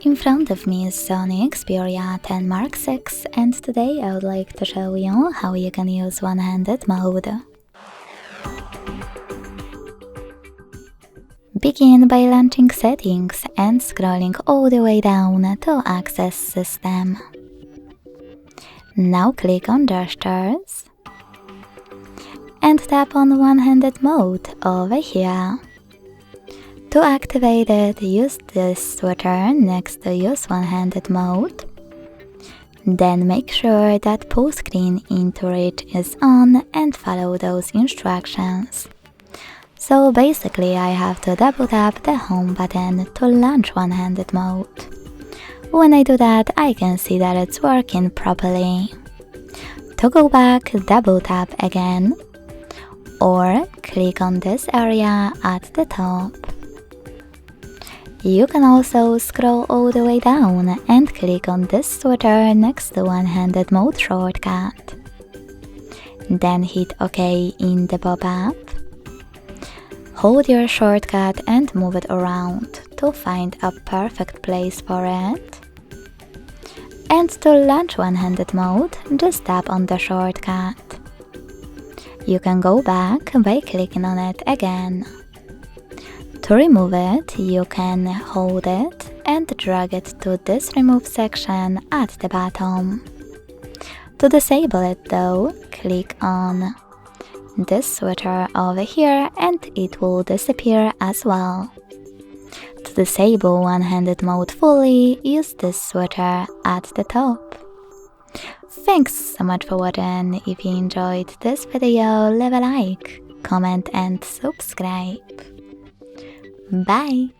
In front of me is Sony Xperia 10 Mark VI, and today I would like to show you how you can use one-handed mode. Begin by launching Settings and scrolling all the way down to access System. Now click on Gestures and tap on one-handed mode over here. To activate it, use this switcher next to use one-handed mode. Then make sure that pull screen into reach is on and follow those instructions. So basically I have to double tap the home button to launch one-handed mode. When I do that, I can see that it's working properly. To go back, double tap again, or click on this area at the top. You can also scroll all the way down and click on this switcher next to one-handed mode shortcut. Then hit OK in the pop-up. Hold your shortcut and move it around to find a perfect place for it. And to launch one-handed mode, just tap on the shortcut. You can go back by clicking on it again. To remove it, you can hold it and drag it to this remove section at the bottom. To disable it though, click on this switcher over here and it will disappear as well. To disable one-handed mode fully, use this switcher at the top. Thanks so much for watching. If you enjoyed this video, leave a like, comment and subscribe. Bye!